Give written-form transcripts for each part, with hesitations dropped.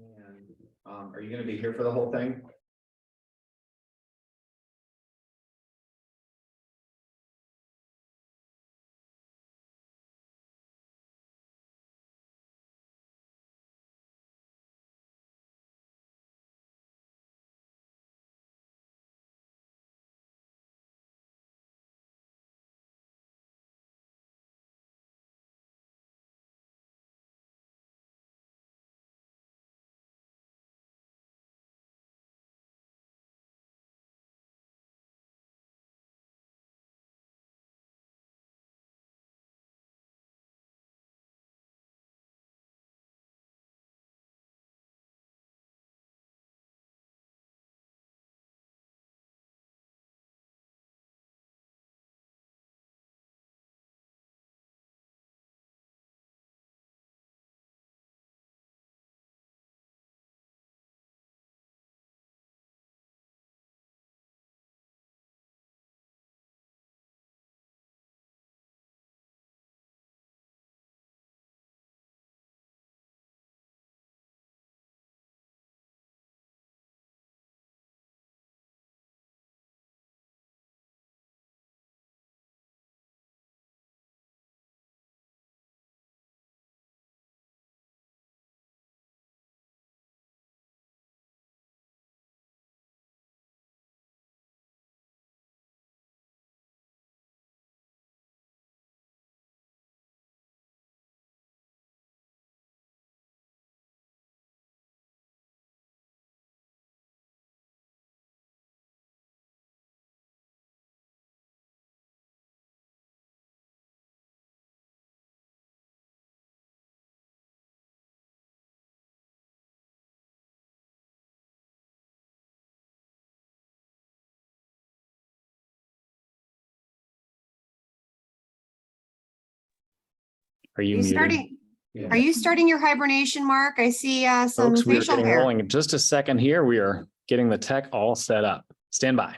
And are you going to be here for the whole thing? Are you muted? starting? Are you starting your hibernation, Mark? I see some Folks, we are facial getting hair. rolling in just a second here. We are getting the tech all set up. Stand by.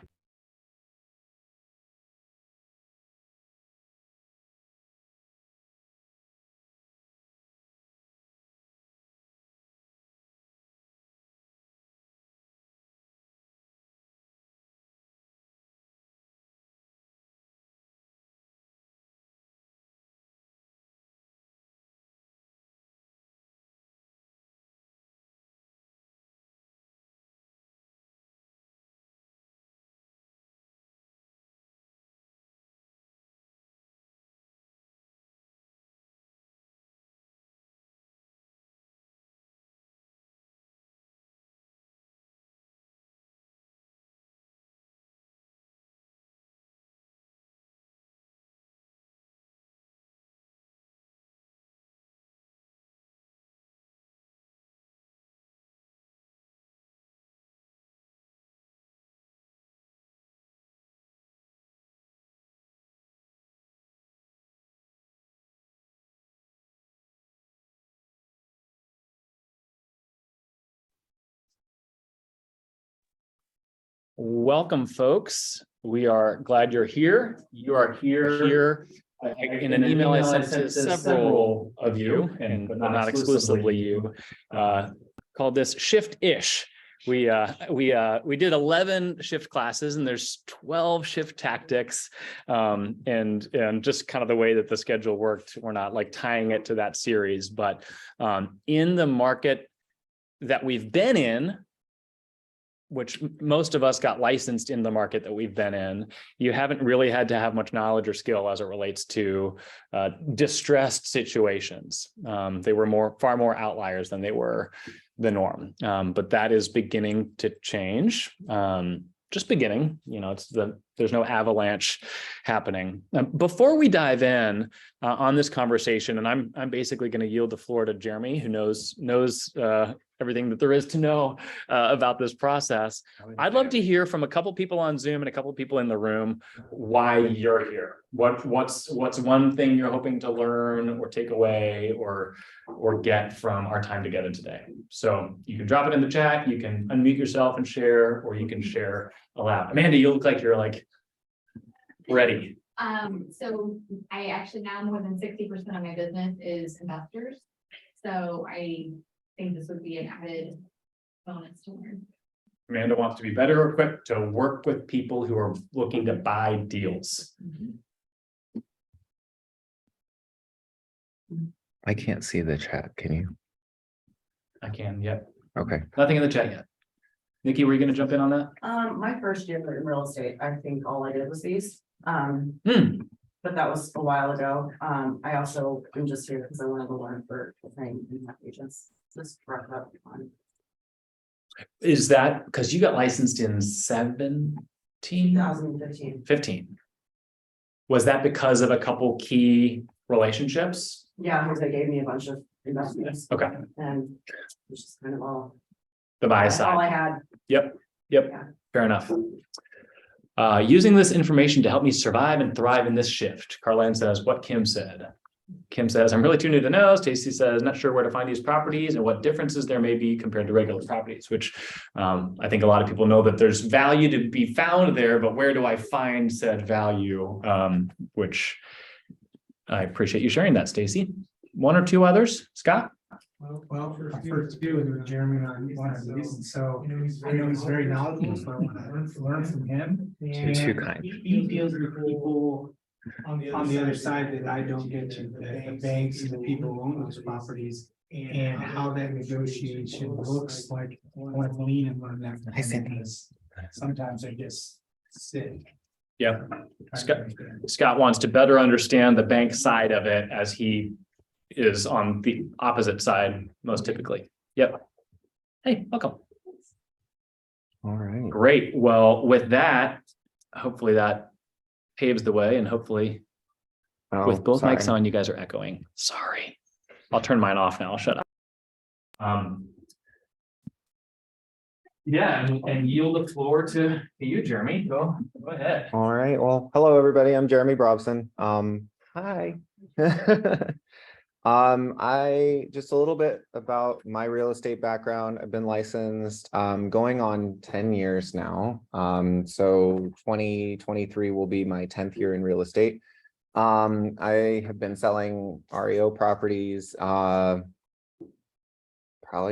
Welcome, folks. We are glad you're here. You are here in an email I sent to several of you, but not exclusively you, called this Shift-ish. We did 11 shift classes, and there's 12 shift tactics, and just kind of the way that the schedule worked, we're not like tying it to that series, but in the market that we've been in, which most of us got licensed in the market that we've been in, you haven't really had to have much knowledge or skill as it relates to distressed situations. They were far more outliers than they were the norm, but that is beginning to change. Just beginning, there's no avalanche happening. Before we dive in on this conversation, and I'm basically going to yield the floor to Jeremy, who knows everything that there is to know about this process. I'd love to hear from a couple people on Zoom and a couple people in the room why you're here. What's one thing you're hoping to learn or take away or get from our time together today? So you can drop it in the chat, you can unmute yourself and share, or you can share aloud. Amanda, you look like you're ready. So I actually now more than 60% of my business is investors. So I think this would be an added bonus to learn. Amanda wants to be better equipped to work with people who are looking to buy deals. I can't see the chat, can you? I can, yep. Okay. Nothing in the chat yet. Nikki, were you gonna jump in on that? My first year in real estate, I think all I did was these. Hmm. But that was a while ago. I also am just here because I wanted to learn for the thing in that agents. Just brought it up on. Is that because you got licensed in 17? 2015. 15? Was that because of a couple key relationships? Yeah, because they gave me a bunch of investments Okay, and it's just kind of all the buy all side. I had. Yep, Yeah. fair enough. Using this information to help me survive and thrive in this shift. Carlene says what Kim said. Kim says, I'm really too new to know. Stacy says, not sure where to find these properties and what differences there may be compared to regular properties, which I think a lot of people know that there's value to be found there, but where do I find said value? Which I appreciate you sharing that, Stacy. One or two others, Scott? Well, for two, and with Jeremy on one of these, and so I know he's very knowledgeable, so I want to learn from him. You're too And kind. he deals with people on the other side that I don't get to, the banks and the people who own those properties. And how that negotiation looks like, I want to lean and learn that. from Hi, him, Cindy. because Sometimes I just sit. Yeah. trying to Scott- understand. Scott wants to better understand the bank side of it as he is on the opposite side most typically. Yep. Hey, welcome. All right. Great. Well, with that, hopefully that paves the way and hopefully Oh, with both mics sorry. on, you guys are echoing. Sorry. I'll turn mine off now. I'll shut up. Yeah, and yield the floor to you, Jeremy. Go ahead. All right. Well, hello, everybody. I'm Jeremy Brobson. Hi. I just a little bit about my real estate background. I've been licensed going on 10 years now. So 2023 will be my 10th year in real estate. I have been selling REO properties probably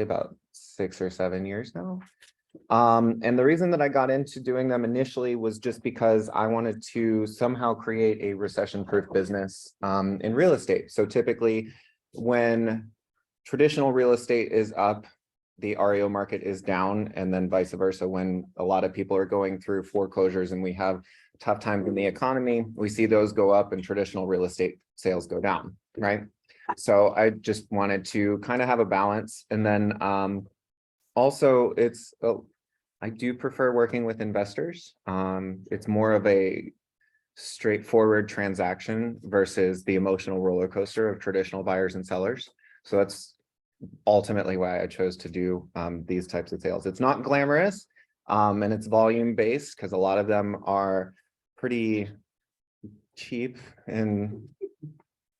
about 6 or 7 years now. And the reason that I got into doing them initially was just because I wanted to somehow create a recession-proof business in real estate. So typically when traditional real estate is up, the REO market is down, and then vice versa. When a lot of people are going through foreclosures and we have tough times in the economy, we see those go up and traditional real estate sales go down, right? So I just wanted to kind of have a balance. And then also, I do prefer working with investors. It's more of a straightforward transaction versus the emotional roller coaster of traditional buyers and sellers. So that's ultimately why I chose to do these types of sales. It's not glamorous and it's volume based because a lot of them are pretty cheap and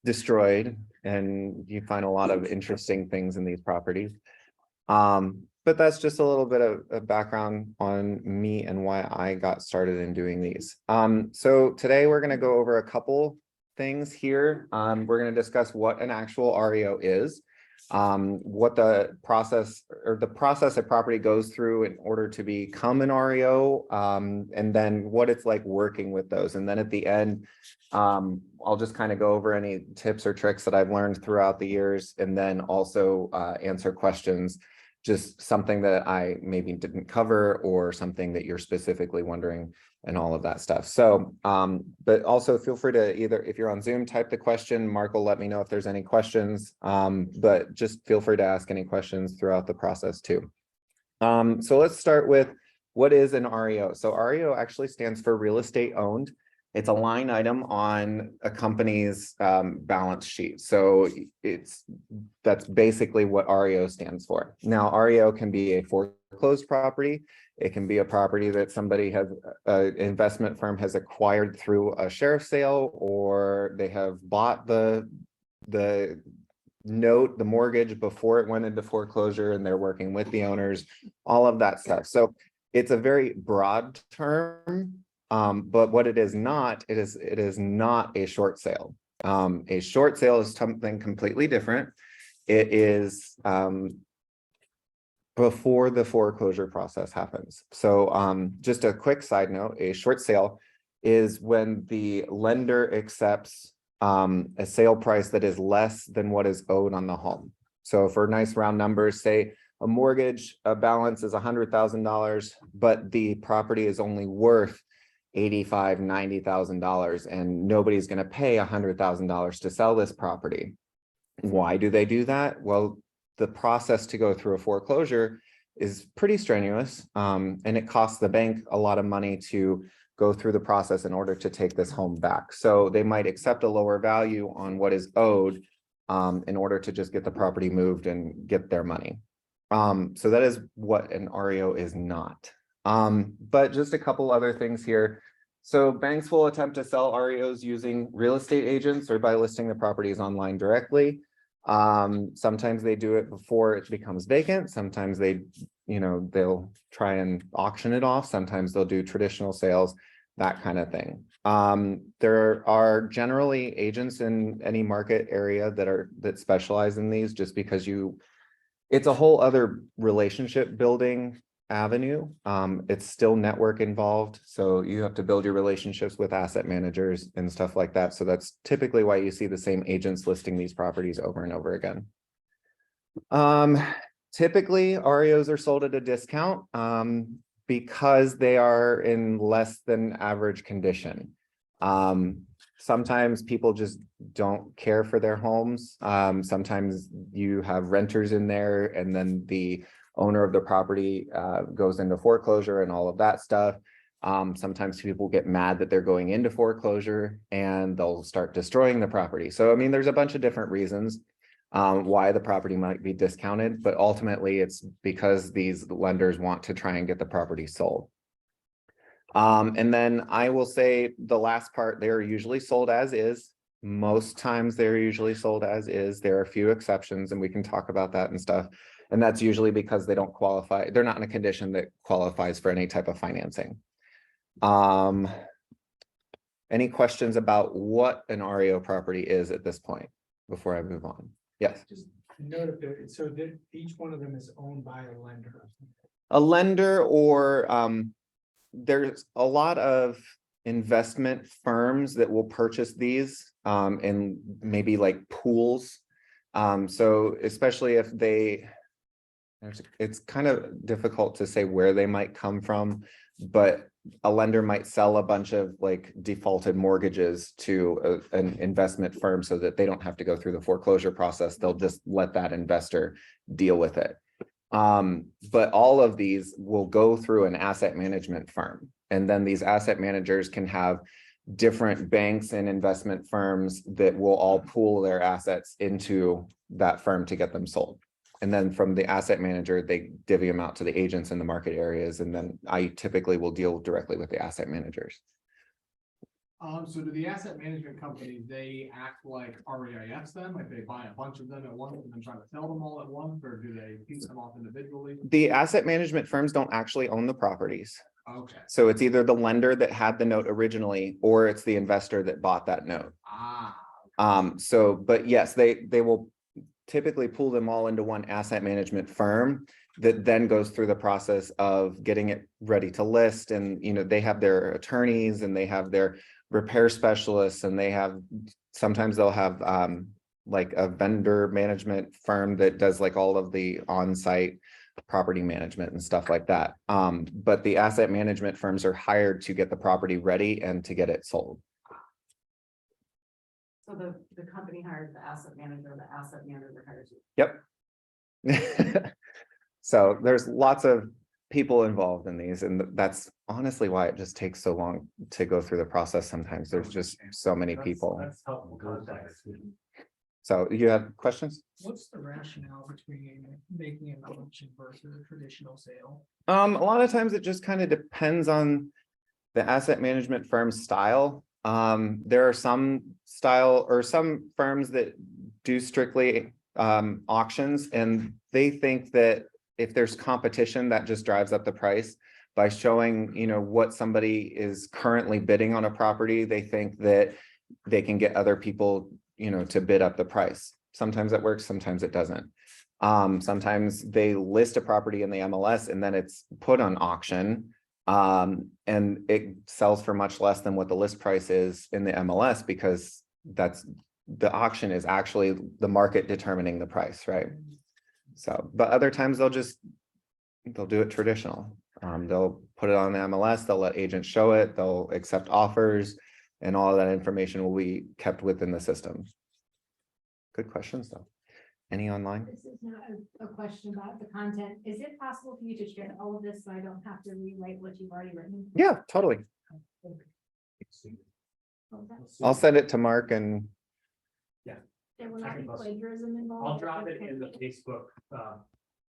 destroyed, and you find a lot of interesting things in these properties. But that's just a little bit of a background on me and why I got started in doing these. So today we're going to go over a couple things here. We're going to discuss what an actual REO is, what the process a property goes through in order to become an REO, and then what it's like working with those. And then at the end, I'll just kind of go over any tips or tricks that I've learned throughout the years, and then also answer questions, just something that I maybe didn't cover or something that you're specifically wondering and all of that stuff. So, but also feel free to either, if you're on Zoom, type the question. Mark will let me know if there's any questions, but just feel free to ask any questions throughout the process too. So let's start with what is an REO? So REO actually stands for real estate owned. It's a line item on a company's balance sheet. So that's basically what REO stands for. Now, REO can be a foreclosed property. It can be a property that somebody has, an investment firm has acquired through a sheriff's sale, or they have bought the note, the mortgage before it went into foreclosure, and they're working with the owners, all of that stuff. So it's a very broad term. But what it is not, it is not a short sale. A short sale is something completely different. It is before the foreclosure process happens. So just a quick side note, a short sale is when the lender accepts a sale price that is less than what is owed on the home. So for nice round numbers, say a mortgage balance is $100,000, but the property is only worth $85,000, $90,000, and nobody's going to pay $100,000 to sell this property. Why do they do that? Well, the process to go through a foreclosure is pretty strenuous, and it costs the bank a lot of money to go through the process in order to take this home back. So they might accept a lower value on what is owed in order to just get the property moved and get their money. So that is what an REO is not. But just a couple other things here. So banks will attempt to sell REOs using real estate agents or by listing the properties online directly. Sometimes they do it before it becomes vacant. Sometimes they'll try and auction it off. Sometimes they'll do traditional sales, that kind of thing. There are generally agents in any market area that specialize in these, just because it's a whole other relationship building avenue. It's still network involved. So you have to build your relationships with asset managers and stuff like that. So that's typically why you see the same agents listing these properties over and over again. Typically REOs are sold at a discount because they are in less than average condition. Sometimes people just don't care for their homes. Sometimes you have renters in there, and then the owner of the property goes into foreclosure and all of that stuff. Sometimes people get mad that they're going into foreclosure and they'll start destroying the property. So, I mean, there's a bunch of different reasons why the property might be discounted, but ultimately it's because these lenders want to try and get the property sold. And then I will say the last part, they're usually sold as is. Most times they're usually sold as is. There are a few exceptions, and we can talk about that and stuff. And that's usually because they don't qualify. They're not in a condition that qualifies for any type of financing. Any questions about what an REO property is at this point before I move on? Yes. Just note if so that each one of them is owned by a lender. A lender, or there's a lot of investment firms that will purchase these in maybe like pools. So especially if it's kind of difficult to say where they might come from, but a lender might sell a bunch of like defaulted mortgages to an investment firm so that they don't have to go through the foreclosure process. They'll just let that investor deal with it. But all of these will go through an asset management firm, and then these asset managers can have different banks and investment firms that will all pool their assets into that firm to get them sold. And then from the asset manager, they divvy them out to the agents in the market areas. And then I typically will deal directly with the asset managers. So do the asset management companies, they act like REIFs then, like they buy a bunch of them at once and then try to sell them all at once, or do they piece them off individually? The asset management firms don't actually own the properties. Okay. So it's either the lender that had the note originally, or it's the investor that bought that note. But yes, they will typically pool them all into one asset management firm that then goes through the process of getting it ready to list. And, they have their attorneys and they have their repair specialists, and sometimes they'll have like a vendor management firm that does like all of the on-site property management and stuff like that. But the asset management firms are hired to get the property ready and to get it sold. So the company hires the asset manager hires you. Yep. So there's lots of people involved in these, and that's honestly why it just takes so long to go through the process. Sometimes there's just so many people. That's helpful context. So you have questions? What's the rationale between making an auction versus a traditional sale? A lot of times it just kind of depends on the asset management firm's style. There are some firms that do strictly auctions, and they think that if there's competition, that just drives up the price by showing, what somebody is currently bidding on a property. They think that they can get other people, to bid up the price. Sometimes it works, sometimes it doesn't. Sometimes they list a property in the MLS and then it's put on auction. And it sells for much less than what the list price is in the MLS because the auction is actually the market determining the price, right? So, but other times they'll do it traditional. They'll put it on the MLS, they'll let agents show it, they'll accept offers, and all of that information will be kept within the system. Good questions though. Any online? This is not a question about the content. Is it possible for you to share all of this so I don't have to rewrite what you've already written? Yeah, totally. I'll send it to Mark and There will not be plagiarism involved. I'll drop it in the Facebook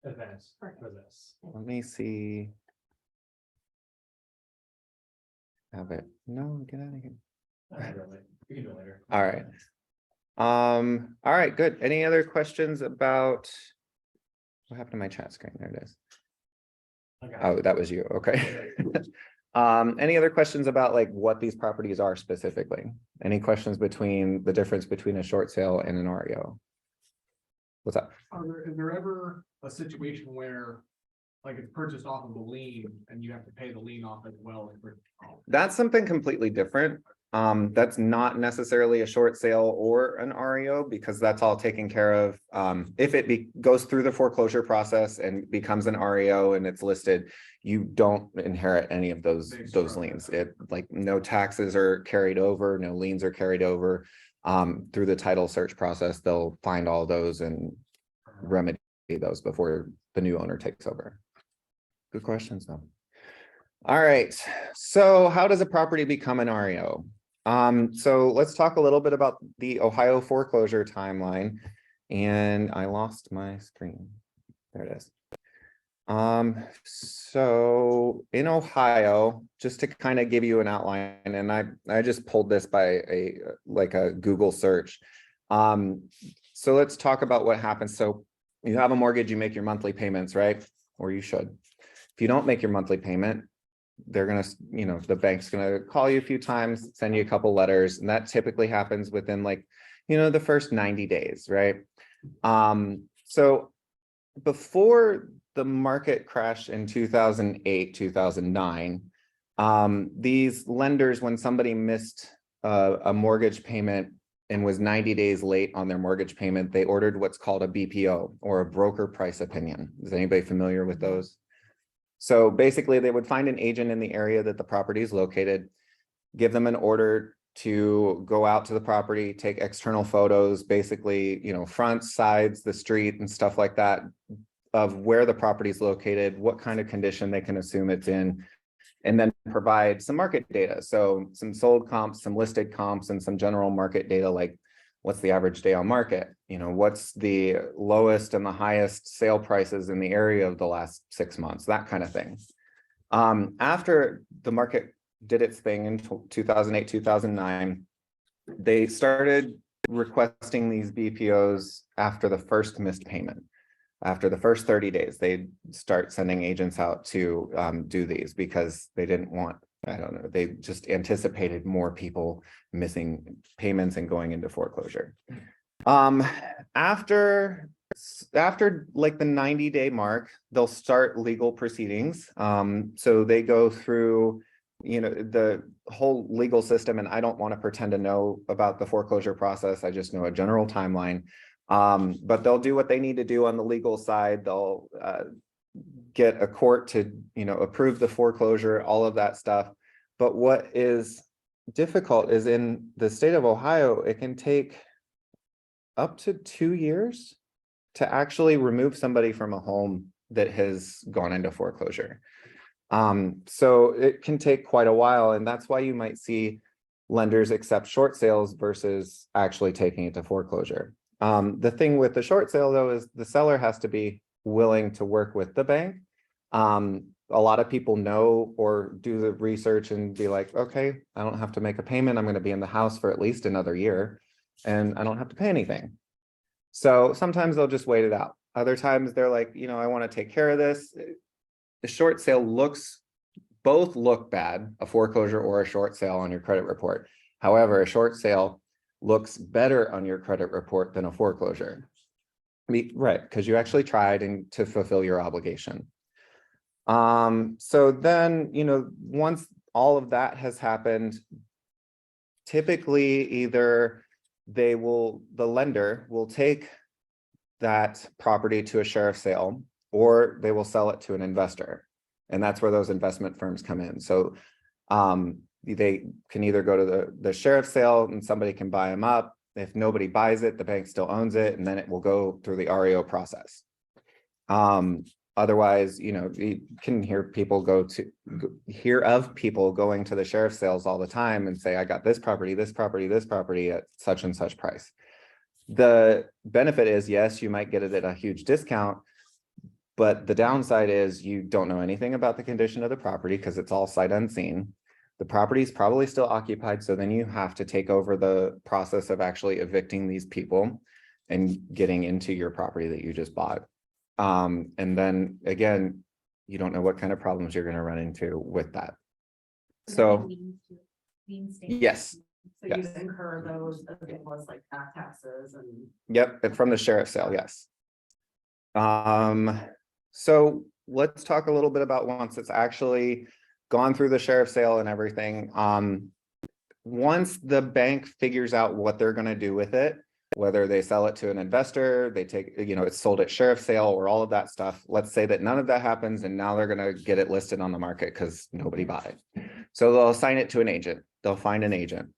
event for this. let me see. Have it. No, get out of here. We can do it later. All right. All right, good. Any other questions about what happened to my chat screen? There it is. Oh, that was you. Okay. Any other questions about like what these properties are specifically? Any questions between the difference between a short sale and an REO? What's up? Is there ever a situation where, like, it's purchased off of a lien and you have to pay the lien off as well? That's something completely different. That's not necessarily a short sale or an REO because that's all taken care of. If it goes through the foreclosure process and becomes an REO and it's listed, you don't inherit any of those liens. It like no taxes are carried over, no liens are carried over. Through the title search process, they'll find all those and remedy those before the new owner takes over. Good questions though. All right, so how does a property become an REO? So let's talk a little bit about the Ohio foreclosure timeline. And I lost my screen. There it is. So in Ohio, just to kind of give you an outline, and I just pulled this by a Google search. So let's talk about what happens. So you have a mortgage, you make your monthly payments, right? Or you should. If you don't make your monthly payment, they're going to, the bank's going to call you a few times, send you a couple letters, and that typically happens within the first 90 days, right? So before the market crash in 2008, 2009, these lenders, when somebody missed a mortgage payment and was 90 days late on their mortgage payment, they ordered what's called a BPO, or a broker price opinion. Is anybody familiar with those? So basically they would find an agent in the area that the property is located, give them an order to go out to the property, take external photos, basically, front, sides, the street and stuff like that, of where the property is located, what kind of condition they can assume it's in, and then provide some market data. So some sold comps, some listed comps, and some general market data, like what's the average day on market? What's the lowest and the highest sale prices in the area of the last 6 months, that kind of thing. After the market did its thing in 2008, 2009, they started requesting these BPOs after the first missed payment. After the first 30 days, they'd start sending agents out to do these because they didn't want, they just anticipated more people missing payments and going into foreclosure. After like the 90-day mark, they'll start legal proceedings. So they go through, the whole legal system, and I don't want to pretend to know about the foreclosure process. I just know a general timeline. But they'll do what they need to do on the legal side. They'll get a court to, approve the foreclosure, all of that stuff. But what is difficult is in the state of Ohio, it can take up to 2 years to actually remove somebody from a home that has gone into foreclosure. So it can take quite a while, and that's why you might see lenders accept short sales versus actually taking it to foreclosure. The thing with the short sale though is the seller has to be willing to work with the bank. A lot of people know or do the research and be like, okay, I don't have to make a payment. I'm going to be in the house for at least another year and I don't have to pay anything. So sometimes they'll just wait it out. Other times they're like, I want to take care of this. The short sale both look bad, a foreclosure or a short sale on your credit report. However, a short sale looks better on your credit report than a foreclosure. Right, because you actually tried and to fulfill your obligation. So then, once all of that has happened, typically either the lender will take that property to a sheriff's sale, or they will sell it to an investor. And that's where those investment firms come in. So they can either go to the sheriff's sale and somebody can buy them up. If nobody buys it, the bank still owns it, and then it will go through the REO process. Otherwise, you can hear of people going to the sheriff's sales all the time and say, I got this property at such and such price. The benefit is, yes, you might get it at a huge discount, but the downside is you don't know anything about the condition of the property because it's all sight unseen. The property is probably still occupied, so then you have to take over the process of actually evicting these people and getting into your property that you just bought. And then again, you don't know what kind of problems you're going to run into with that. So yes. So you incur those as well as like back taxes and. Yep, and from the sheriff's sale, yes. So let's talk a little bit about once it's actually gone through the sheriff's sale and everything. Once the bank figures out what they're going to do with it, whether they sell it to an investor, they take, it's sold at sheriff's sale or all of that stuff. Let's say that none of that happens and now they're going to get it listed on the market because nobody bought it. So they'll assign it to an agent. They'll find an agent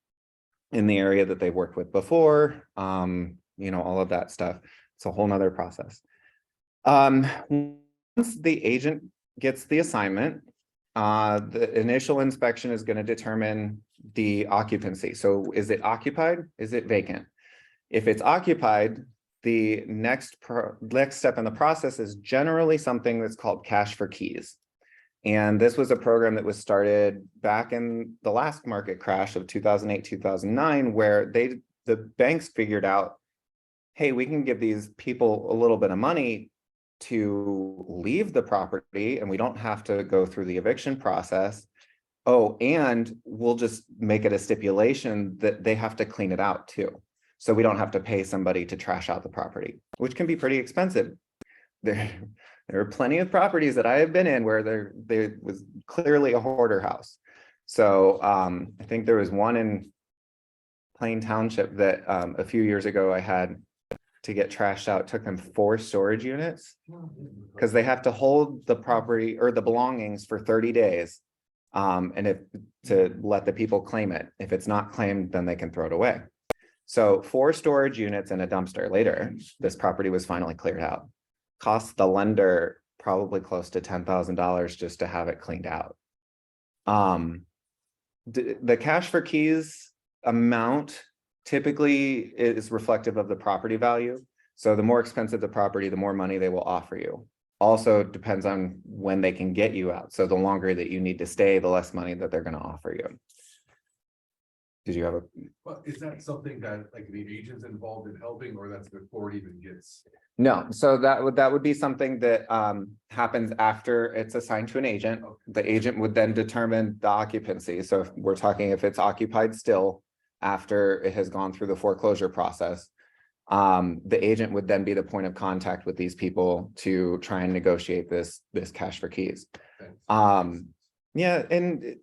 in the area that they've worked with before, all of that stuff. It's a whole nother process. Once the agent gets the assignment, the initial inspection is going to determine the occupancy. So is it occupied? Is it vacant? If it's occupied, the next step in the process is generally something that's called cash for keys. And this was a program that was started back in the last market crash of 2008, 2009, where the banks figured out, hey, we can give these people a little bit of money to leave the property and we don't have to go through the eviction process. Oh, and we'll just make it a stipulation that they have to clean it out too. So we don't have to pay somebody to trash out the property, which can be pretty expensive. There are plenty of properties that I have been in where there was clearly a hoarder house. So I think there was one in Plain Township that a few years ago I had to get trashed out. It took them 4 storage units because they have to hold the property or the belongings for 30 days to let the people claim it. If it's not claimed, then they can throw it away. So 4 storage units and a dumpster later, this property was finally cleared out. Cost the lender probably close to $10,000 just to have it cleaned out. The cash for keys amount typically is reflective of the property value. So the more expensive the property, the more money they will offer you. Also depends on when they can get you out. So the longer that you need to stay, the less money that they're going to offer you. Did you have a? Well, is that something that like the agent's involved in helping, or that's before it even gets? No, so that would be something that happens after it's assigned to an agent. The agent would then determine the occupancy. So if we're talking if it's occupied still after it has gone through the foreclosure process, the agent would then be the point of contact with these people to try and negotiate this cash for keys. Yeah, and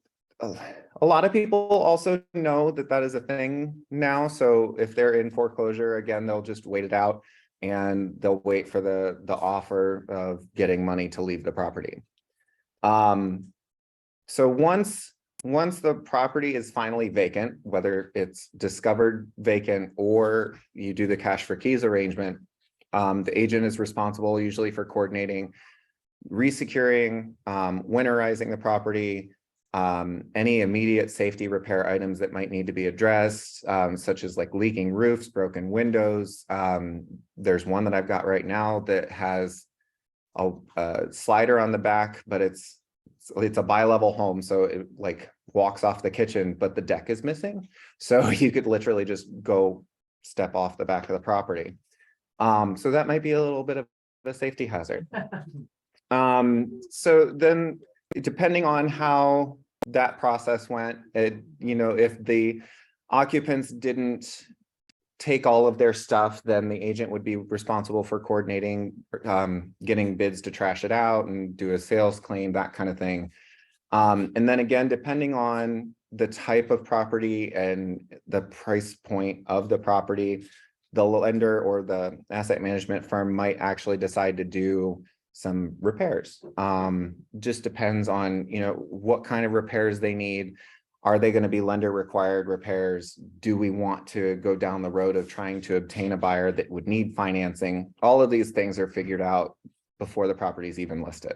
a lot of people also know that is a thing now. So if they're in foreclosure, again, they'll just wait it out and they'll wait for the offer of getting money to leave the property. So once the property is finally vacant, whether it's discovered vacant or you do the cash for keys arrangement, the agent is responsible usually for coordinating, resecuring, winterizing the property, any immediate safety repair items that might need to be addressed, such as like leaking roofs, broken windows. There's one that I've got right now that has a slider on the back, but it's a bi-level home, so it like walks off the kitchen, but the deck is missing. So you could literally just go step off the back of the property. So that might be a little bit of a safety hazard. So then depending on how that process went, if the occupants didn't take all of their stuff, then the agent would be responsible for coordinating, getting bids to trash it out and do a sales claim, that kind of thing. And then again, depending on the type of property and the price point of the property, the lender or the asset management firm might actually decide to do some repairs. Just depends on, you know, what kind of repairs they need. Are they going to be lender required repairs? Do we want to go down the road of trying to obtain a buyer that would need financing? All of these things are figured out before the property is even listed.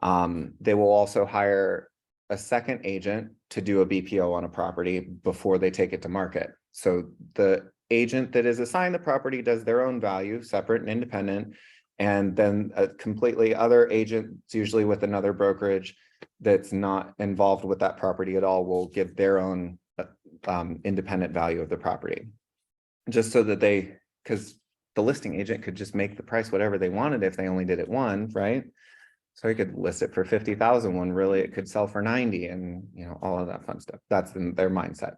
They will also hire a second agent to do a BPO on a property before they take it to market. So the agent that is assigned the property does their own value, separate and independent. And then a completely other agent, usually with another brokerage that's not involved with that property at all, will give their own independent value of the property. Just so that they, because the listing agent could just make the price whatever they wanted if they only did it one, right? So he could list it for 50,000 when really it could sell for 90, and you know, all of that fun stuff. That's their mindset.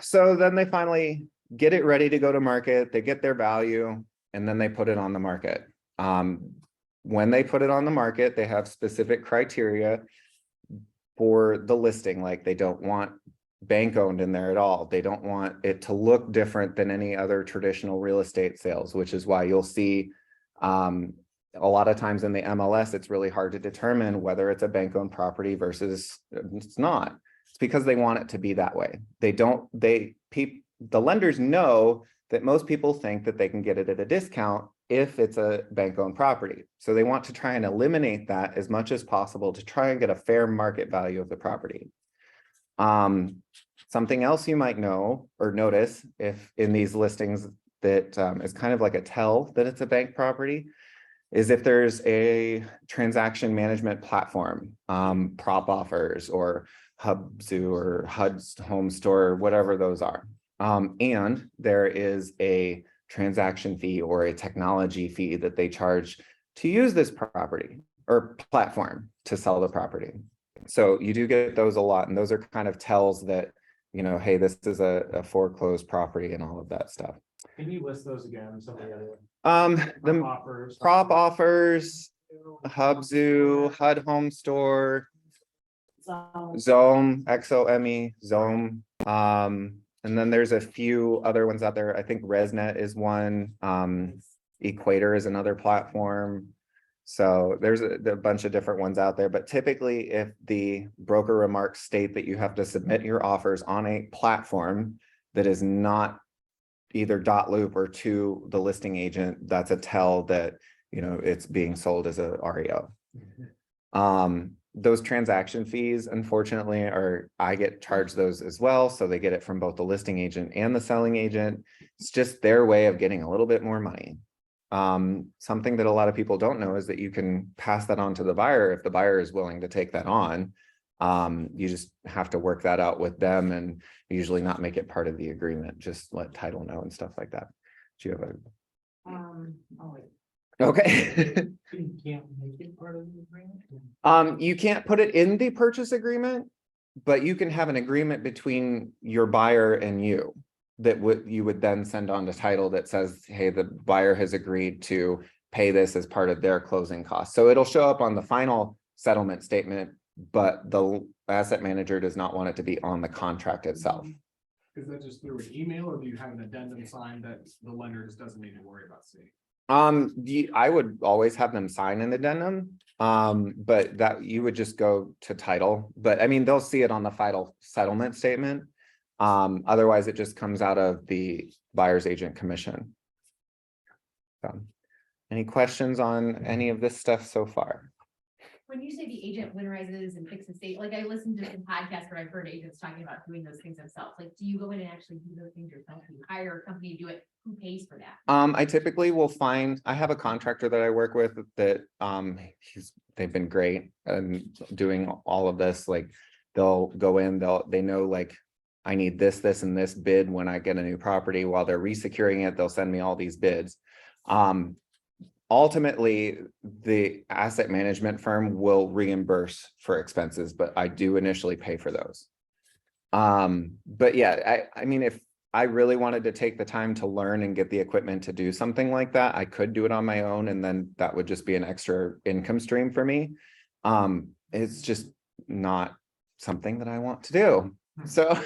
So then they finally get it ready to go to market, they get their value, and then they put it on the market. When they put it on the market, they have specific criteria for the listing, like they don't want bank owned in there at all. They don't want it to look different than any other traditional real estate sales, which is why you'll see a lot of times in the MLS, it's really hard to determine whether it's a bank owned property versus it's not. It's because they want it to be that way. The lenders know that most people think that they can get it at a discount if it's a bank-owned property. So they want to try and eliminate that as much as possible to try and get a fair market value of the property. Something else you might know or notice if in these listings that is kind of like a tell that it's a bank property is if there's a transaction management platform, prop offers or Hubzu or HUD's home store, whatever those are. And there is a transaction fee or a technology fee that they charge to use this property or platform to sell the property. So you do get those a lot, and those are kind of tells that, you know, hey, this is a foreclosed property and all of that stuff. Can you list those again? Some of the other The offers. prop offers, Hubzu, HUD home store, Zome, XOME, Zome. And then there's a few other ones out there. I think ResNet is one. Equator is another platform. So there's a bunch of different ones out there. But typically, if the broker remarks state that you have to submit your offers on a platform that is not either .loop or to the listing agent, that's a tell that, you know, it's being sold as a REO. Those transaction fees, unfortunately, I get charged those as well. So they get it from both the listing agent and the selling agent. It's just their way of getting a little bit more money. Something that a lot of people don't know is that you can pass that on to the buyer if the buyer is willing to take that on. You just have to work that out with them and usually not make it part of the agreement. Just let title know and stuff like that. Do you have a? Okay. You can't make it part of the agreement? You can't put it in the purchase agreement, but you can have an agreement between your buyer and you that you would then send on to title that says, hey, the buyer has agreed to pay this as part of their closing costs. So it'll show up on the final settlement statement, but the asset manager does not want it to be on the contract itself. Is that just through an email, or do you have an addendum signed that the lender just doesn't need to worry about seeing? I would always have them sign an addendum, but that you would just go to title. But I mean, they'll see it on the final settlement statement. Otherwise, it just comes out of the buyer's agent commission. So, any questions on any of this stuff so far? When you say the agent winterizes and fixes state, like I listened to some podcasts where I've heard agents talking about doing those things themselves. Like, do you go in and actually do those things yourself? Do you hire a company to do it? Who pays for that? I typically will I have a contractor that I work with that they've been great and doing all of this. Like they'll go in, they know like I need this, and this bid when I get a new property. While they're resecuring it, they'll send me all these bids. Ultimately, the asset management firm will reimburse for expenses, but I do initially pay for those. But yeah, I mean, if I really wanted to take the time to learn and get the equipment to do something like that, I could do it on my own, and then that would just be an extra income stream for me. It's just not something that I want to do. So,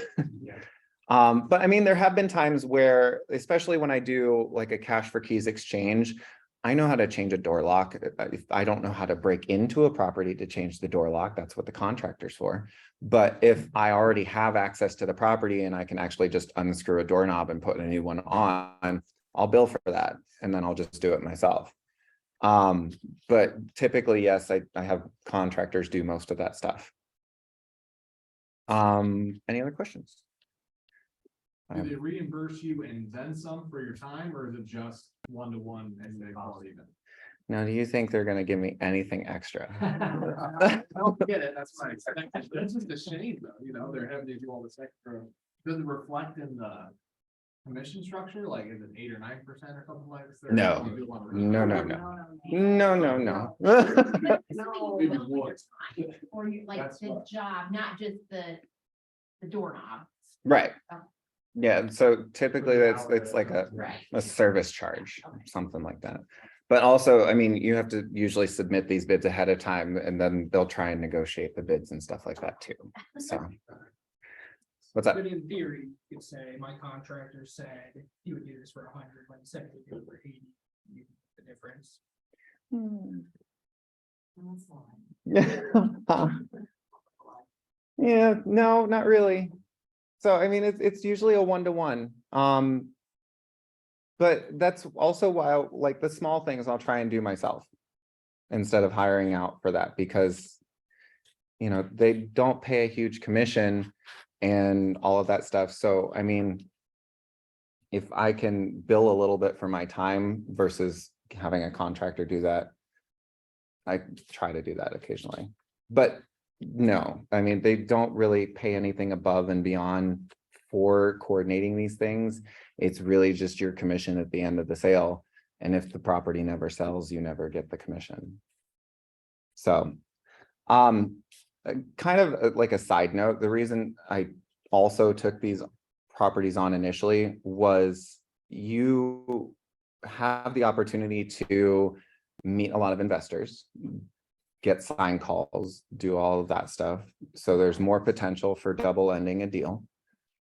but I mean, there have been times where, especially when I do like a cash for keys exchange, I know how to change a door lock. If I don't know how to break into a property to change the door lock, that's what the contractor's for. But if I already have access to the property and I can actually just unscrew a doorknob and put a new one on, I'll bill for that, and then I'll just do it myself. But typically, yes, I have contractors do most of that stuff. Any other questions? Do they reimburse you and then some for your time, or is it just one-to-one and they call it even? Now, do you think they're gonna give me anything extra? I don't get it, that's what I expected. That's just a shame though, you know, they're having to do all this extra. Does it reflect in the commission structure? Like, is it 8 or 9% or something like this? No. No, no, no. Maybe more. Or you like That's the what- job, not just the doorknob. Right. Yeah, so typically it's like Right. a service charge, something like that. But also, I mean, you have to usually submit these bids ahead of time, and then they'll try and negotiate the bids and stuff like that too. So. What's that? But in theory, you could say, my contractor said he would do this for 100, but he said he would do it for 80, the difference. Yeah, no, not really. So I mean, it's usually a 1-to-1. But that's also why, like, the small things I'll try and do myself instead of hiring out for that, because you know, they don't pay a huge commission and all of that stuff. So I mean, if I can bill a little bit for my time versus having a contractor do that, I try to do that occasionally. But no, I mean, they don't really pay anything above and beyond for coordinating these things. It's really just your commission at the end of the sale. And if the property never sells, you never get the commission. So, kind of like a side note, the reason I also took these properties on initially was you have the opportunity to meet a lot of investors, get sign calls, do all of that stuff. So there's more potential for double ending a deal.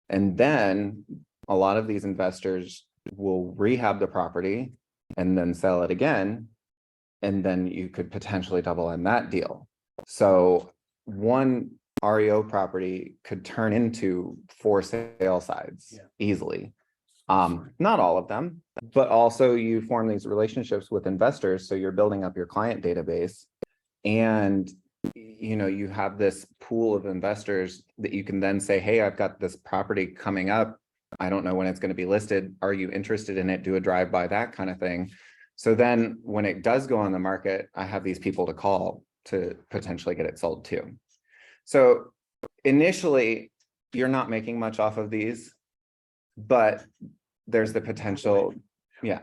And then a lot of these investors will rehab the property and then sell it again. And then you could potentially double end that deal. So one REO property could turn into 4 sale sides easily. Not all of them, but also you form these relationships with investors. So you're building up your client database, and you know, you have this pool of investors that you can then say, hey, I've got this property coming up. I don't know when it's going to be listed. Are you interested in it? Do a drive-by, that kind of thing. So then when it does go on the market, I have these people to call to potentially get it sold too. So initially, you're not making much off of these, but there's the potential. Yeah.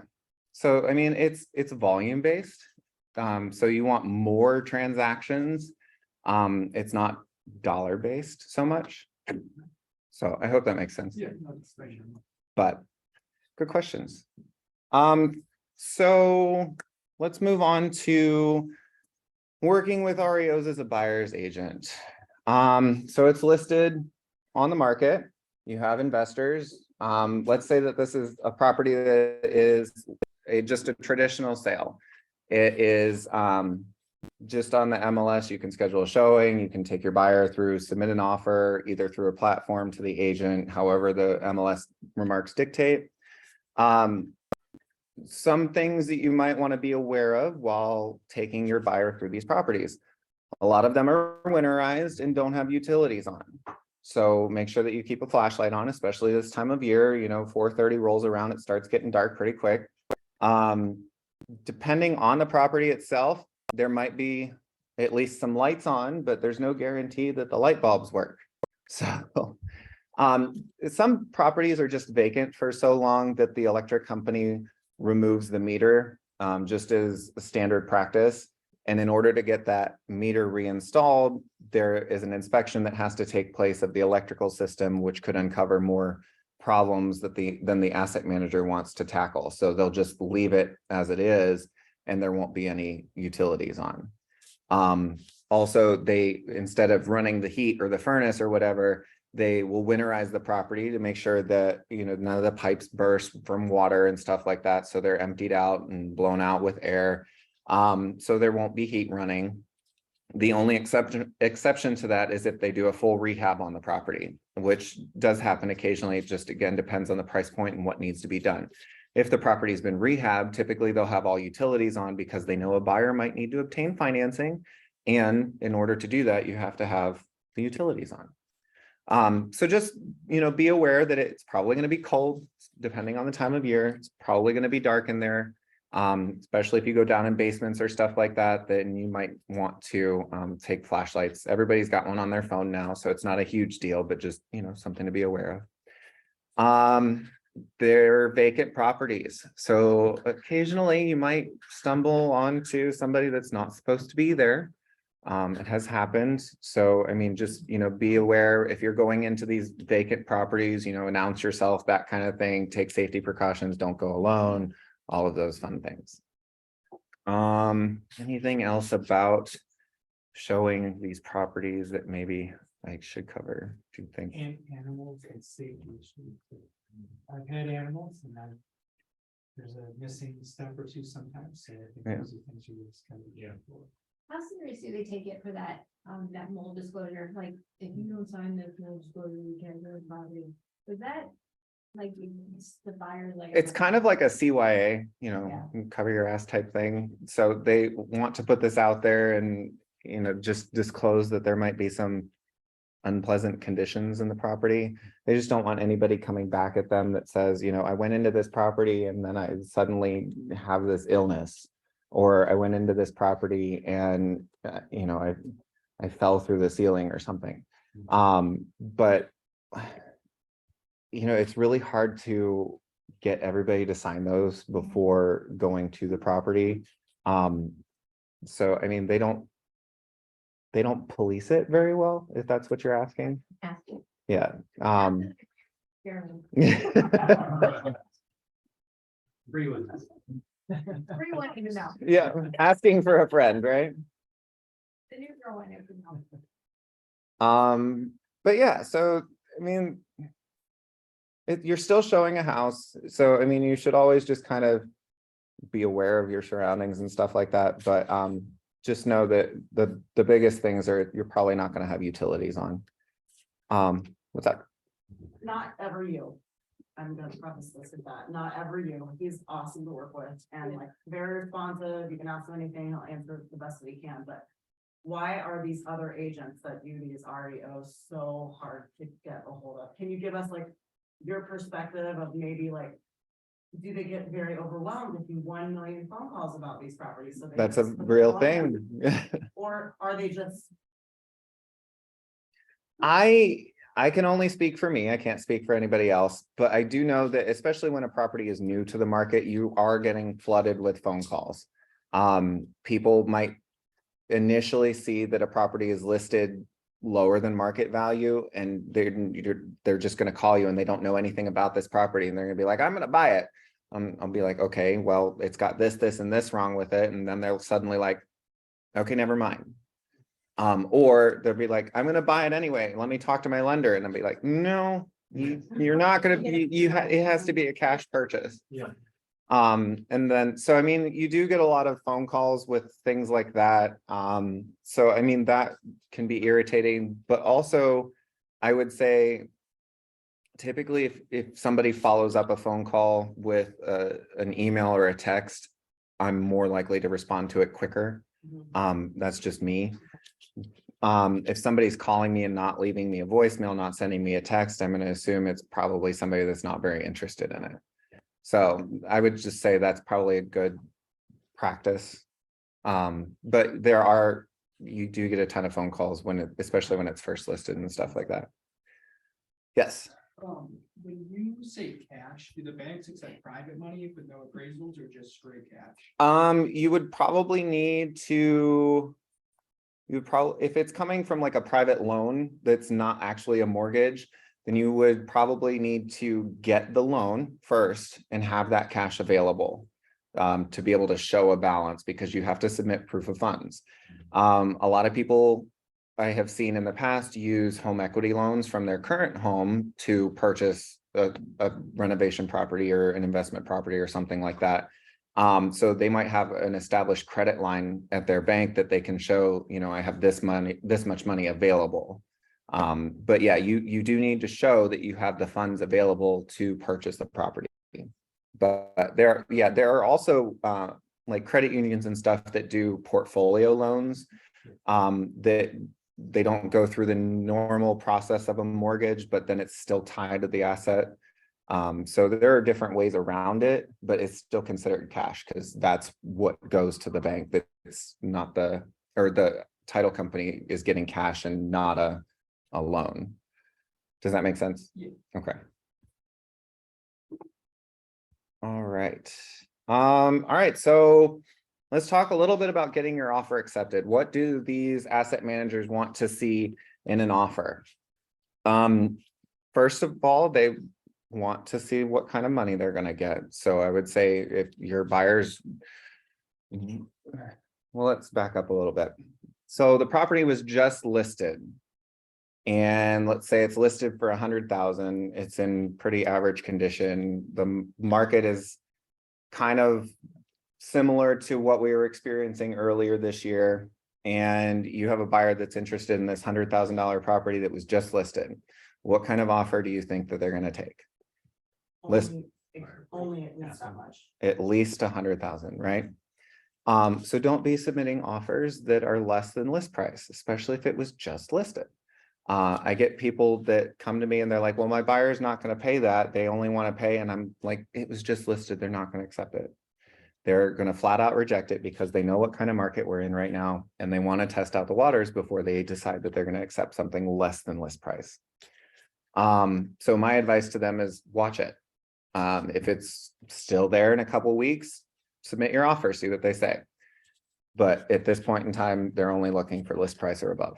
So, I mean, it's volume based. So you want more transactions. It's not dollar based so much. So I hope that makes sense. Yeah. That's thank you. But good questions. So let's move on to working with REOs as a buyer's agent. So it's listed on the market. You have investors. Let's say that this is a property that is just a traditional sale. It is just on the MLS. You can schedule a showing. You can take your buyer through, submit an offer, either through a platform to the agent, however the MLS remarks dictate. Some things that you might want to be aware of while taking your buyer through these properties. A lot of them are winterized and don't have utilities on. So make sure that you keep a flashlight on, especially this time of year. You know, 4:30 rolls around, it starts getting dark pretty quick. Depending on the property itself, there might be at least some lights on, but there's no guarantee that the light bulbs work. So some properties are just vacant for so long that the electric company removes the meter, just as a standard practice. And in order to get that meter reinstalled, there is an inspection that has to take place of the electrical system, which could uncover more problems that then the asset manager wants to tackle. So they'll just leave it as it is and there won't be any utilities on. Also, they, instead of running the heat or the furnace or whatever, they will winterize the property to make sure that, you know, none of the pipes burst from water and stuff like that. So they're emptied out and blown out with air. So there won't be heat running. The only exception to that is if they do a full rehab on the property, which does happen occasionally. It just, again, depends on the price point and what needs to be done. If the property's been rehabbed, typically they'll have all utilities on because they know a buyer might need to obtain financing. And in order to do that, you have to have the utilities on. So just, you know, be aware that it's probably going to be cold, depending on the time of year. It's probably going to be dark in there. Especially if you go down in basements or stuff like that, then you might want to take flashlights. Everybody's got one on their phone now, so it's not a huge deal, but just, you know, something to be aware of. They're vacant properties. So occasionally you might stumble onto somebody that's not supposed to be there. It has happened. So, I mean, just, you know, be aware if you're going into these vacant properties, you know, announce yourself, that kind of thing, take safety precautions, don't go alone, all of those fun things. Anything else about showing these properties that maybe I should cover? Do you think? And animals and safety issues. I've had animals and there's a missing step or two sometimes, so I think those are things you just kind of. Yeah. How serious do they take it for that, that mold disclosure? Like, if you don't sign this mold disclosure, you can't go to property. Is that like the buyer, like? It's kind of like a CYA, you know, cover your ass type thing. So they want to put this out there and, you know, just disclose that there might be some unpleasant conditions in the property. They just don't want anybody coming back at them that says, you know, I went into this property and then I suddenly have this illness, or I went into this property and, you know, I fell through the ceiling or something. But, you know, it's really hard to get everybody to sign those before going to the property. So, I mean, they don't police it very well, if that's what you're asking. Asking. Yeah. Free one. Free one, even now. Yeah, asking for a friend, right? The new girl one, even now. But yeah, so I mean, you're still showing a house, so I mean, you should always just kind of be aware of your surroundings and stuff like that. But just know that the biggest things are you're probably not going to have utilities on. What's that? Not ever you. I'm gonna preface this with that, not ever you. He's awesome to work with and like very responsive. You can ask him anything, he'll answer the best that he can, but why are these other agents that do these REOs so hard to get a hold of? Can you give us like your perspective of maybe like, do they get very overwhelmed if you 1 million phone calls about these properties? So That's a real thing. Or are they just? I can only speak for me. I can't speak for anybody else, but I do know that especially when a property is new to the market, you are getting flooded with phone calls. People might initially see that a property is listed lower than market value and they're just going to call you and they don't know anything about this property and they're going to be like, I'm going to buy it. I'll be like, okay, well, it's got this and this wrong with it. And then they'll suddenly like, okay, never mind. Or they'll be like, I'm going to buy it anyway. Let me talk to my lender. And I'll be like, no, you're not going to, it has to be a cash purchase. Yeah. And then, so, I mean, you do get a lot of phone calls with things like that. So, I mean, that can be irritating, but also I would say typically if somebody follows up a phone call with an email or a text, I'm more likely to respond to it quicker. That's just me. If somebody's calling me and not leaving me a voicemail, not sending me a text, I'm going to assume it's probably somebody that's not very interested in it. So I would just say that's probably a good practice. But you do get a ton of phone calls especially when it's first listed and stuff like that. Yes. When you say cash, do the banks accept private money with no appraisals or just straight cash? You would probably need to, if it's coming from like a private loan that's not actually a mortgage, then you would probably need to get the loan first and have that cash available to be able to show a balance, because you have to submit proof of funds. A lot of people I have seen in the past use home equity loans from their current home to purchase a renovation property or an investment property or something like that. So they might have an established credit line at their bank that they can show, you know, I have this much money available. But yeah, you do need to show that you have the funds available to purchase the property. But there are also like credit unions and stuff that do portfolio loans that they don't go through the normal process of a mortgage, but then it's still tied to the asset. So there are different ways around it, but it's still considered cash because that's what goes to the bank. That it's not the title company is getting cash and not a loan. Does that make sense? Yeah. Okay. All right. All right. So let's talk a little bit about getting your offer accepted. What do these asset managers want to see in an offer? First of all, they want to see what kind of money they're going to get. So I would say if your buyers, well, let's back up a little bit. So the property was just listed. And let's say it's listed for 100,000. It's in pretty average condition. The market is kind of similar to what we were experiencing earlier this year. And you have a buyer that's interested in this $100,000 property that was just listed. What kind of offer do you think that they're going to take? List Only at least that much. at least 100,000, right? So don't be submitting offers that are less than list price, especially if it was just listed. I get people that come to me and they're like, well, my buyer's not going to pay that. They only want to pay. And I'm like, it was just listed. They're not going to accept it. They're going to flat out reject it because they know what kind of market we're in right now. And they want to test out the waters before they decide that they're going to accept something less than list price. So my advice to them is watch it. If it's still there in a couple weeks, submit your offer, see what they say. But at this point in time, they're only looking for list price or above.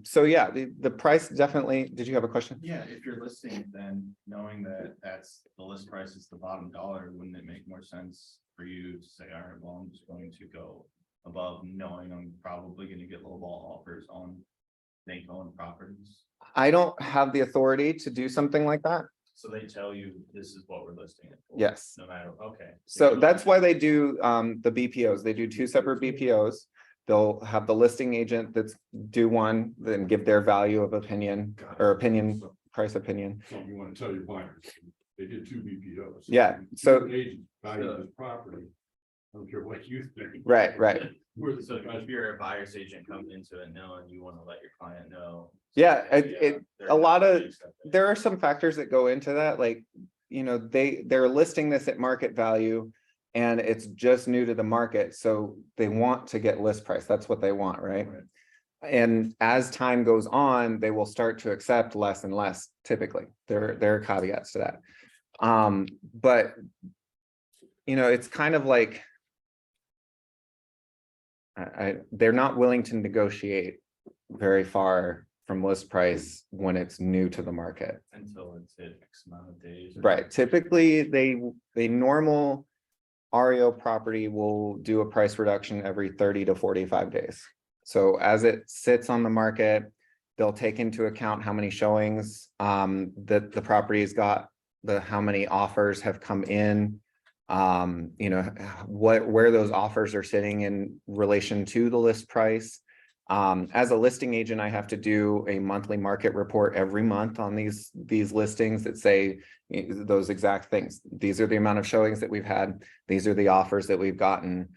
So yeah, the price definitely, did you have a question? Yeah, if you're listing, then knowing that that's the list price is the bottom dollar, wouldn't it make more sense for you to say, all right, well, I'm just going to go above, knowing I'm probably going to get lowball offers on bank-owned properties? I don't have the authority to do something like that. So they tell you this is what we're listing it for. Yes. No matter, okay. So that's why they do the BPOs. They do two separate BPOs. They'll have the listing agent that's do one, then give their value of opinion or price opinion. Something you want to tell your buyers, they did two BPOs. Yeah, so- Agent value this property. I don't care what you think. Right. So if you're a buyer's agent coming into it knowing you want to let your client know. Yeah, they're a not lot gonna of, accept it. there are some factors that go into that, like, you know, they're listing this at market value and it's just new to the market. So they want to get list price. That's what they want, right? Right. And as time goes on, they will start to accept less and less typically. There are caveats to that. But you know, it's kind of like they're not willing to negotiate very far from list price when it's new to the market. Until it's hit X amount of days. or- Right. Typically, the normal REO property will do a price reduction every 30 to 45 days. So as it sits on the market, they'll take into account how many showings that the property's got, how many offers have come in, you know, where those offers are sitting in relation to the list price. As a listing agent, I have to do a monthly market report every month on these listings that say those exact things. These are the amount of showings that we've had. These are the offers that we've gotten.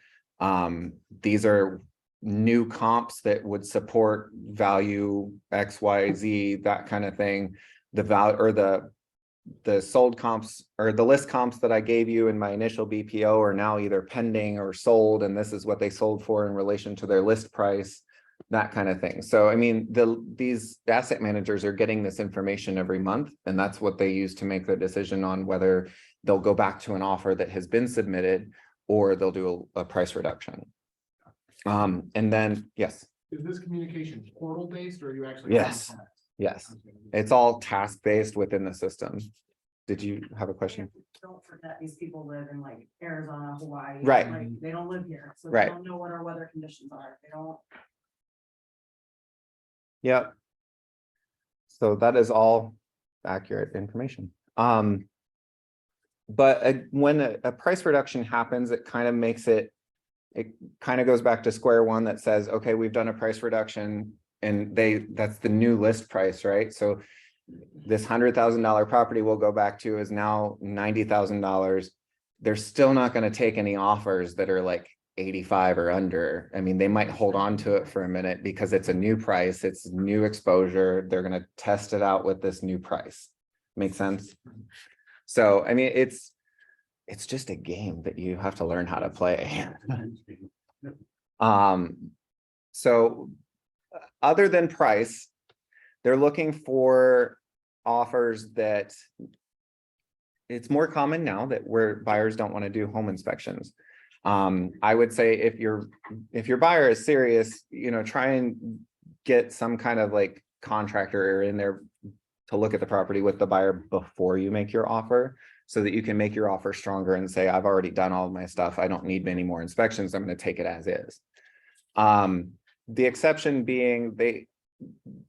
These are new comps that would support value X, Y, Z, that kind of thing. The value or the sold comps or the list comps that I gave you in my initial BPO are now either pending or sold, and this is what they sold for in relation to their list price, that kind of thing. So, I mean, these asset managers are getting this information every month, and that's what they use to make their decision on whether they'll go back to an offer that has been submitted or they'll do a price reduction. And then, yes. Is this communication portal based or are you actually? Yes. Yes, it's all task-based within the system. Did you have a question? Don't forget, these people live in like Arizona, Hawaii. Right. Like, they don't live here, so Right. they don't know what our weather conditions are. They don't. Yep. So that is all accurate information. But when a price reduction happens, it kind of makes it kind of goes back to square one that says, okay, we've done a price reduction and that's the new list price, right? So this $100,000 property we'll go back to is now $90,000. They're still not going to take any offers that are like 85 or under. I mean, they might hold on to it for a minute because it's a new price, it's new exposure. They're going to test it out with this new price. Make sense? So, I mean, it's just a game that you have to learn how to play. So other than price, they're looking for offers that it's more common now that where buyers don't want to do home inspections. I would say if your buyer is serious, try and get some kind of like contractor in there to look at the property with the buyer before you make your offer, so that you can make your offer stronger and say, I've already done all of my stuff. I don't need many more inspections. I'm going to take it as is. The exception being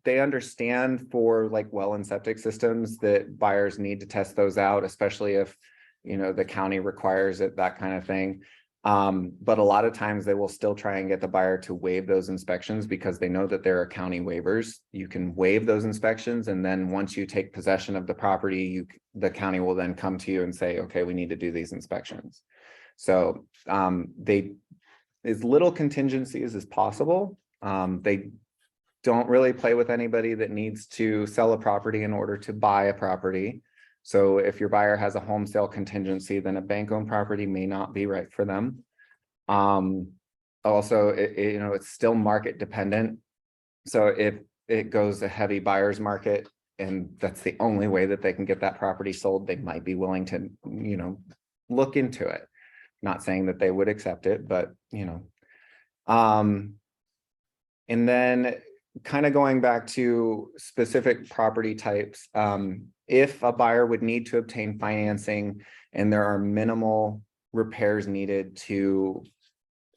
they understand for like well and septic systems that buyers need to test those out, especially if, the county requires it, that kind of thing. But a lot of times they will still try and get the buyer to waive those inspections because they know that there are county waivers. You can waive those inspections. And then once you take possession of the property, the county will then come to you and say, okay, we need to do these inspections. So they, as little contingencies as possible. They don't really play with anybody that needs to sell a property in order to buy a property. So if your buyer has a home sale contingency, then a bank-owned property may not be right for them. Also, it's still market dependent. So if it goes a heavy buyer's market and that's the only way that they can get that property sold, they might be willing to, look into it. Not saying that they would accept it, but, and then kind of going back to specific property types, if a buyer would need to obtain financing and there are minimal repairs needed to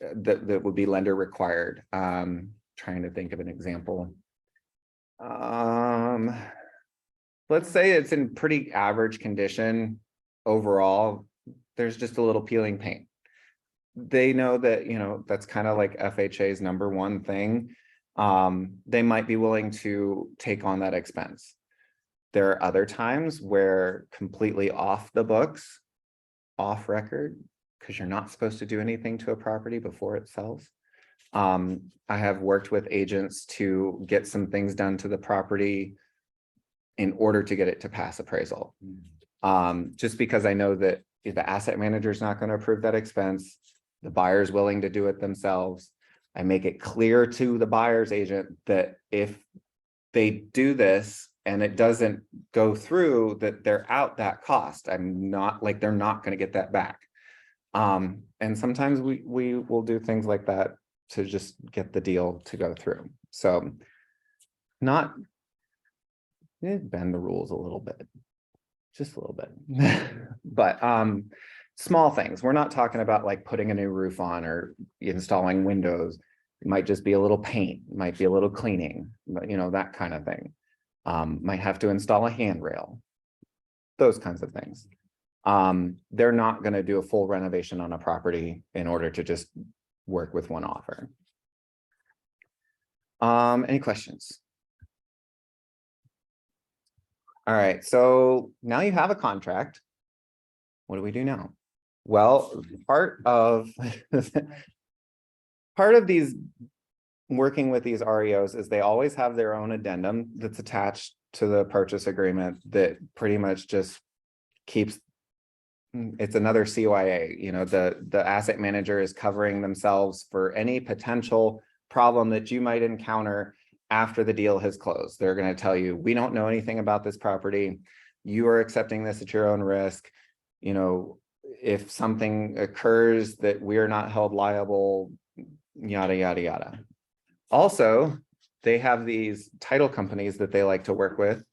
that would be lender required. Trying to think of an example. Let's say it's in pretty average condition overall. There's just a little peeling paint. They know that, that's kind of like FHA's number one thing. They might be willing to take on that expense. There are other times where completely off the books, off record, because you're not supposed to do anything to a property before it sells. I have worked with agents to get some things done to the property in order to get it to pass appraisal. Just because I know that the asset manager is not going to approve that expense, the buyer is willing to do it themselves. I make it clear to the buyer's agent that if they do this and it doesn't go through, that they're out that cost. I'm not like, they're not going to get that back. And sometimes we will do things like that to just get the deal to go through. So not bend the rules a little bit, just a little bit, but small things. We're not talking about like putting a new roof on or installing windows. It might just be a little paint, might be a little cleaning, but that kind of thing. Might have to install a handrail, those kinds of things. They're not going to do a full renovation on a property in order to just work with one offer. Any questions? All right, so now you have a contract. What do we do now? Well, part of these working with these REOs is they always have their own addendum that's attached to the purchase agreement that pretty much just keeps, it's another CYA, the asset manager is covering themselves for any potential problem that you might encounter after the deal has closed. They're going to tell you, we don't know anything about this property. You are accepting this at your own risk. If something occurs that we're not held liable, yada, yada, yada. Also, they have these title companies that they like to work with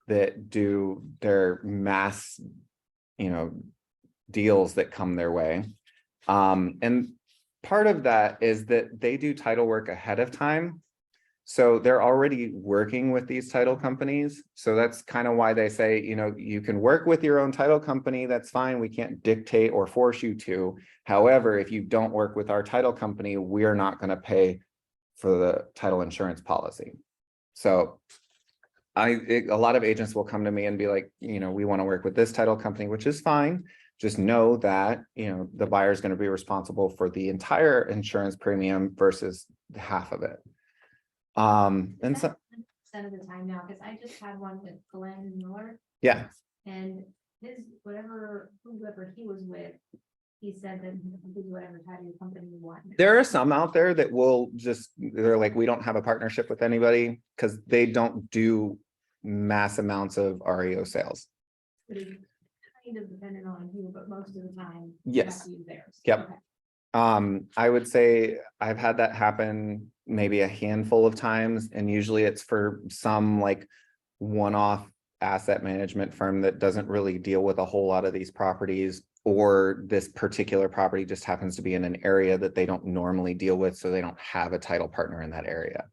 that do their mass, deals that come their way. And part of that is that they do title work ahead of time. So they're already working with these title companies. So that's kind of why they say, you can work with your own title company. That's fine. We can't dictate or force you to. However, if you don't work with our title company, we're not going to pay for the title insurance policy. So a lot of agents will come to me and be like, we want to work with this title company, which is fine. Just know that, the buyer is going to be responsible for the entire insurance premium versus half of it. And so, Percent of the time now, because I just had one with Glenn Miller yeah, and whoever he was with, he said that he could do whatever title company you want. there are some out there that will they're like, we don't have a partnership with anybody because they don't do mass amounts of REO sales. But it's kind of dependent on who, but most of the time. you have Yes. to use theirs. Yep. Okay. I would say I've had that happen maybe a handful of times, and usually it's for some like one-off asset management firm that doesn't really deal with a whole lot of these properties, or this particular property just happens to be in an area that they don't normally deal with, so they don't have a title partner in that area.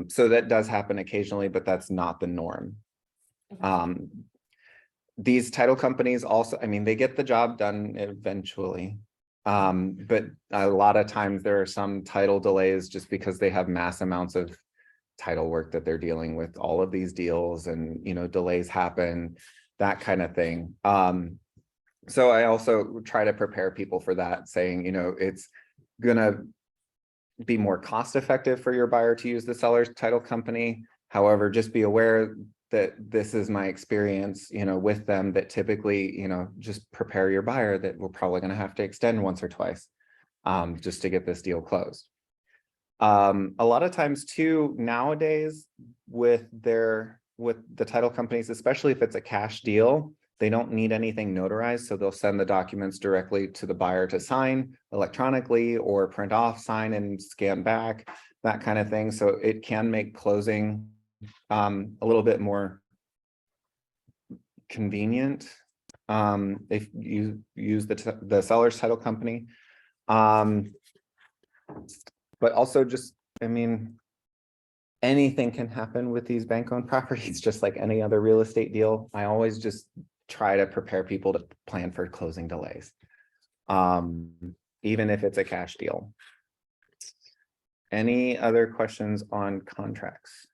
So that does happen occasionally, but that's not the norm. These title companies also, they get the job done eventually. But a lot of times there are some title delays just because they have mass amounts of title work that they're dealing with all of these deals, and delays happen, that kind of thing. So I also try to prepare people for that, saying, it's gonna be more cost effective for your buyer to use the seller's title company. However, just be aware that this is my experience, with them, that typically, just prepare your buyer that we're probably going to have to extend once or twice, just to get this deal closed. A lot of times too, nowadays with the title companies, especially if it's a cash deal, they don't need anything notarized. So they'll send the documents directly to the buyer to sign electronically, or print off, sign and scan back, that kind of thing. So it can make closing a little bit more convenient if you use the seller's title company. But also just, anything can happen with these bank-owned properties, just like any other real estate deal. I always just try to prepare people to plan for closing delays, even if it's a cash deal. Any other questions on contracts?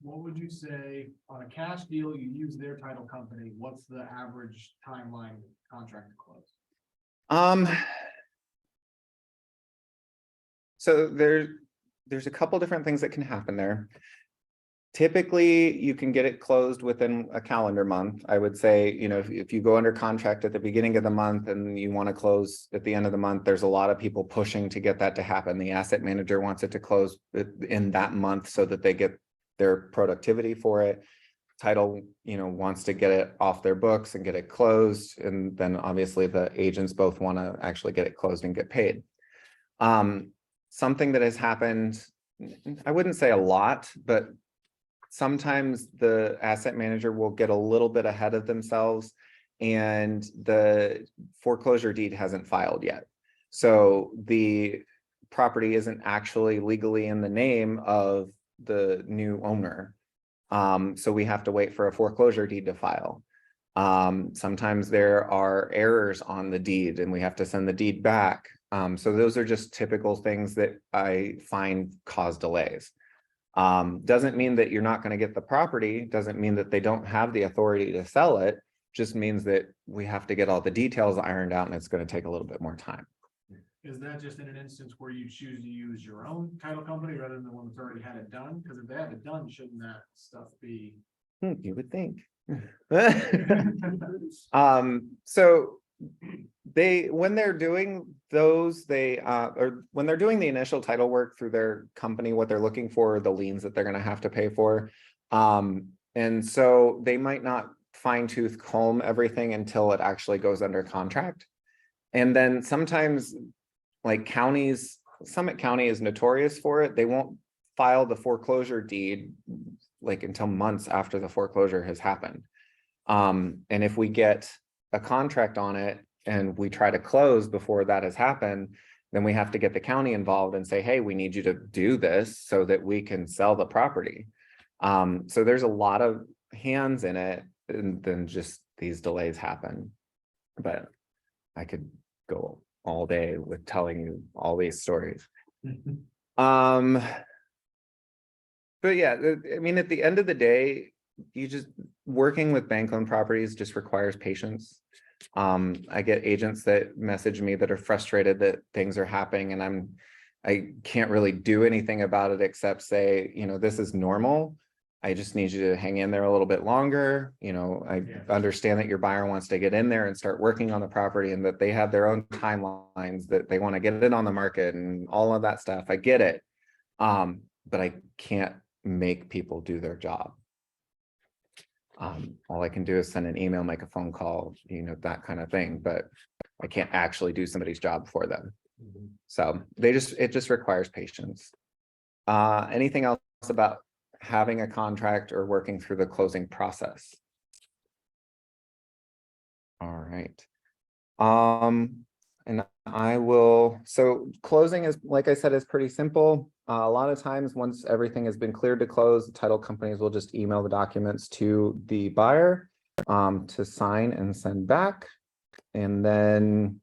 What would you say on a cash deal, you use their title company, what's the average timeline contract to close? So there's a couple different things that can happen there. Typically, you can get it closed within a calendar month. I would say, if you go under contract at the beginning of the month and you want to close at the end of the month, there's a lot of people pushing to get that to happen. The asset manager wants it to close in that month so that they get their productivity for it. Title, wants to get it off their books and get it closed. And then obviously the agents both want to actually get it closed and get paid. Something that has happened, I wouldn't say a lot, but sometimes the asset manager will get a little bit ahead of themselves and the foreclosure deed hasn't filed yet. So the property isn't actually legally in the name of the new owner. So we have to wait for a foreclosure deed to file. Sometimes there are errors on the deed and we have to send the deed back. So those are just typical things that I find cause delays. Doesn't mean that you're not going to get the property, doesn't mean that they don't have the authority to sell it, just means that we have to get all the details ironed out and it's going to take a little bit more time. Is that just in an instance where you choose to use your own title company rather than the one that's already had it done? Because if they have it done, shouldn't that stuff be? You would think. So when they're doing those, or when they're doing the initial title work through their company, what they're looking for, the liens that they're going to have to pay for. And so they might not fine tooth comb everything until it actually goes under contract. And then sometimes like counties, Summit County is notorious for it. They won't file the foreclosure deed like until months after the foreclosure has happened. And if we get a contract on it and we try to close before that has happened, then we have to get the county involved and say, hey, we need you to do this so that we can sell the property. So there's a lot of hands in it, and then just these delays happen. But I could go all day with telling you all these stories. But yeah, I mean, at the end of the day, working with bank loan properties just requires patience. I get agents that message me that are frustrated that things are happening, and I can't really do anything about it except say, this is normal. I just need you to hang in there a little bit longer. I understand that your buyer wants to get in there and start working on the property, and that they have their own timelines that they want to get it on the market and all of that stuff. I get it. But I can't make people do their job. All I can do is send an email, make a phone call, that kind of thing, but I can't actually do somebody's job for them. So it just requires patience. Anything else about having a contract or working through the closing process? All right. And so closing is, like I said, is pretty simple. A lot of times, once everything has been cleared to close, the title companies will just email the documents to the buyer to sign and send back. And then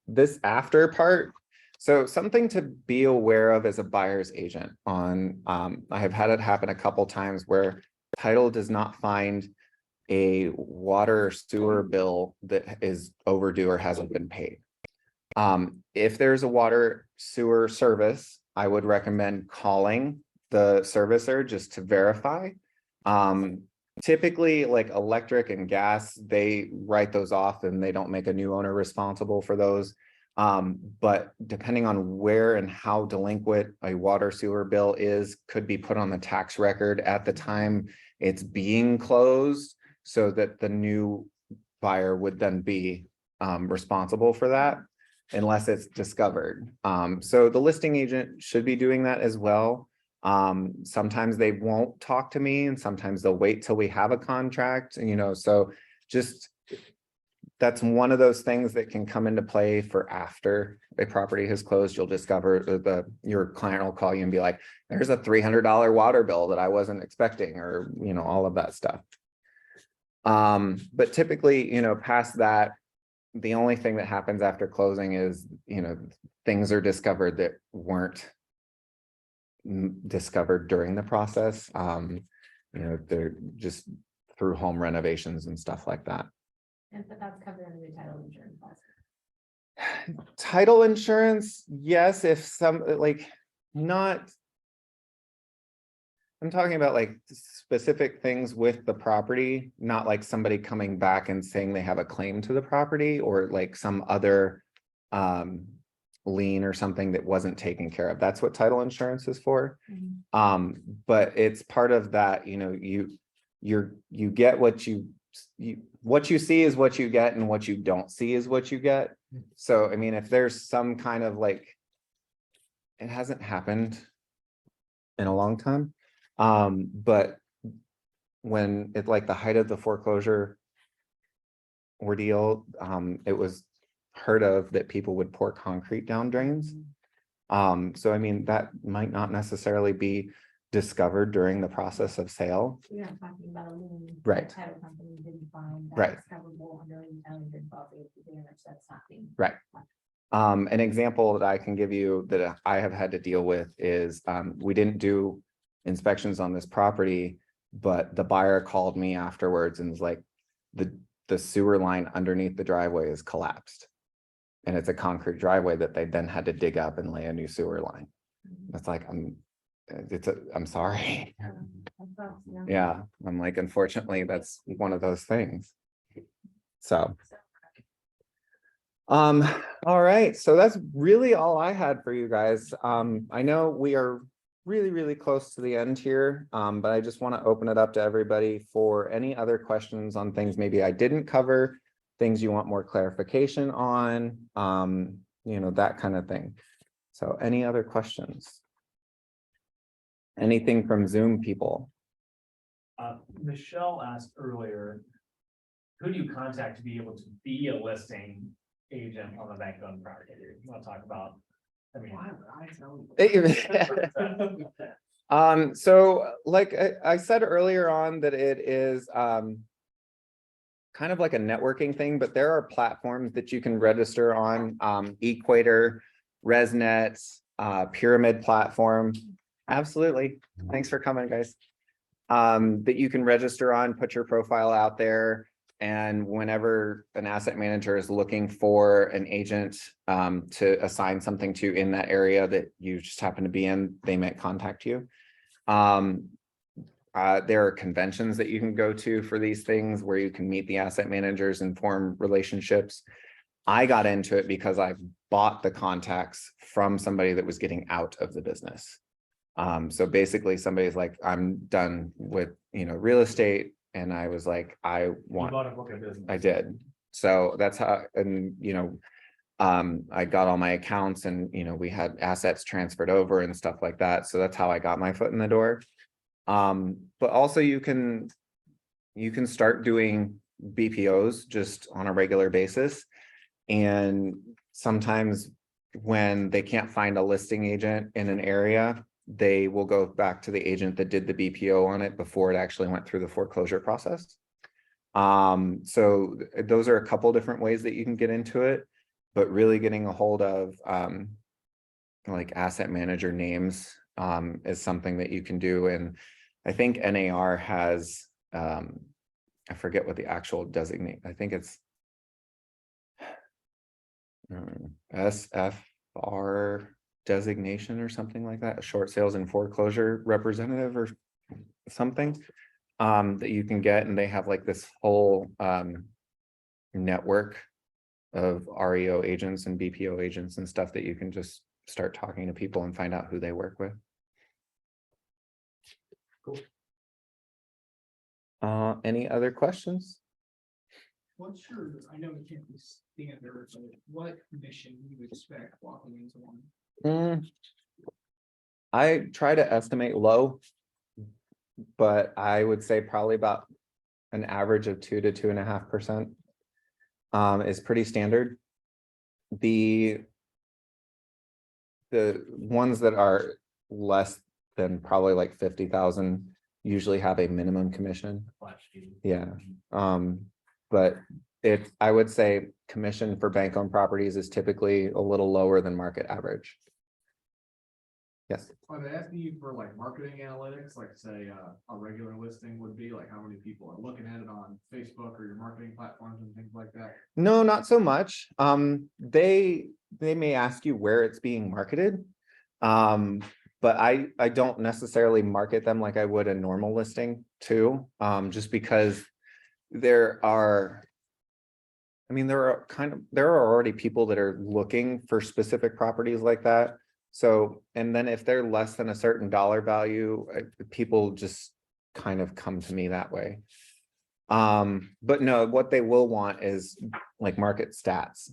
this after part. So something to be aware of as a buyer's agent I have had it happen a couple times where title does not find a water or sewer bill that is overdue or hasn't been paid. If there's a water sewer service, I would recommend calling the servicer just to verify. Typically, like electric and gas, they write those off and they don't make a new owner responsible for those. But depending on where and how delinquent a water sewer bill is, could be put on the tax record at the time it's being closed, so that the new buyer would then be responsible for that unless it's discovered. So the listing agent should be doing that as well. Sometimes they won't talk to me, and sometimes they'll wait till we have a contract, so just that's one of those things that can come into play for after a property has closed. You'll discover your client will call you and be like, there's a $300 water bill that I wasn't expecting, or all of that stuff. But typically, past that, the only thing that happens after closing is, things are discovered that weren't discovered during the process. They're just through home renovations and stuff like that. But that's covered under the title insurance policy. Title insurance, yes, if not. I'm talking about like specific things with the property, not like somebody coming back and saying they have a claim to the property, or like some other lien or something that wasn't taken care of. That's what title insurance is for. But it's part of that, you get what you see is what you get, and what you don't see is what you get. So I mean, if there's some kind of it hasn't happened in a long time. But when it's like the height of the foreclosure ordeal, it was heard of that people would pour concrete down drains. So I mean, that might not necessarily be discovered during the process of sale. We're not talking about a lien. Right. The title company didn't find that Right. discoverable under the Italian good property damage, that's not being. Right. An example that I can give you that I have had to deal with is we didn't do inspections on this property, but the buyer called me afterwards and was like, the sewer line underneath the driveway is collapsed, and it's a concrete driveway that they then had to dig up and lay a new sewer line. It's like, I'm sorry. Yeah, I'm like, unfortunately, that's one of those things. So all right, so that's really all I had for you guys. I know we are really close to the end here, but I just want to open it up to everybody for any other questions on things maybe I didn't cover, things you want more clarification on, that kind of thing. So any other questions? Anything from Zoom people? Michelle asked earlier, who do you contact to be able to be a listing agent on the bank-owned property? You want to talk about? I mean. Why would I tell you? So like I said earlier on that it is kind of like a networking thing, but there are platforms that you can register on, Equator, ResNet, Pyramid platform. Absolutely. Thanks for coming, guys. That you can register on, put your profile out there. And whenever an asset manager is looking for an agent to assign something to in that area that you just happen to be in, they might contact you. There are conventions that you can go to for these things where you can meet the asset managers and form relationships. I got into it because I bought the contacts from somebody that was getting out of the business. So basically somebody's like, I'm done with, real estate. And I was like, I want, a book of business. I did. So that's how, and I got all my accounts and, we had assets transferred over and stuff like that. So that's how I got my foot in the door. But also you can start doing BPOs just on a regular basis. And sometimes when they can't find a listing agent in an area, they will go back to the agent that did the BPO on it before it actually went through the foreclosure process. So those are a couple different ways that you can get into it, but really getting a hold of like asset manager names is something that you can do. And I think NAR has, I forget what the actual designate, I think it's SFR designation or something like that, a short sales and foreclosure representative or something that you can get. And they have like this whole network of REO agents and BPO agents and stuff that you can just start talking to people and find out who they work with. Cool. Any other questions? What's your, I know it can't be standard, but what commission you expect walking into one? I try to estimate low, but I would say probably about an average of 2 to 2.5% is pretty standard. The ones that are less than probably like 50,000 usually have a minimum commission. Yeah. But I would say commission for bank-owned properties is typically a little lower than market average. Yes. Are they asking you for like marketing analytics, like say a regular listing would be, like how many people are looking at it on Facebook or your marketing platforms and things like that? No, not so much. They may ask you where it's being marketed. But I don't necessarily market them like I would a normal listing too. Just because there are already people that are looking for specific properties like that. So, and then if they're less than a certain dollar value, people just kind of come to me that way. But no, what they will want is like market stats.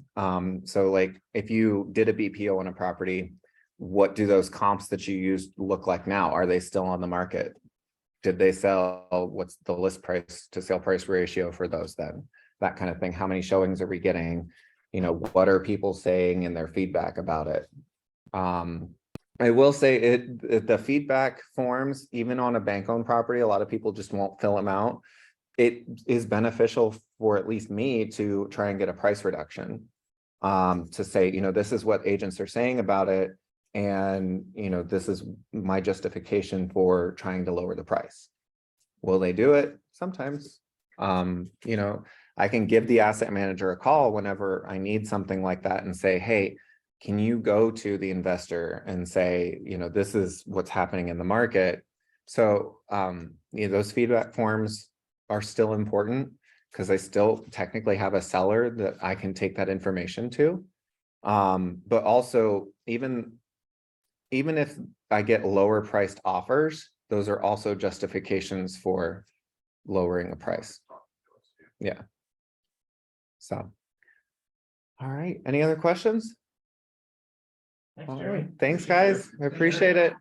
So like if you did a BPO on a property, what do those comps that you used look like now? Are they still on the market? Did they sell? What's the list price to sale price ratio for those then? That kind of thing. How many showings are we getting? What are people saying and their feedback about it? I will say the feedback forms, even on a bank-owned property, a lot of people just won't fill them out. It is beneficial for at least me to try and get a price reduction. To say, this is what agents are saying about it. And, this is my justification for trying to lower the price. Will they do it? Sometimes. I can give the asset manager a call whenever I need something like that and say, hey, can you go to the investor and say, this is what's happening in the market. So, those feedback forms are still important because I still technically have a seller that I can take that information to. But also even if I get lower priced offers, those are also justifications for lowering the price. Yeah. So, all right. Any other questions? All right. Thanks, guys. I appreciate it.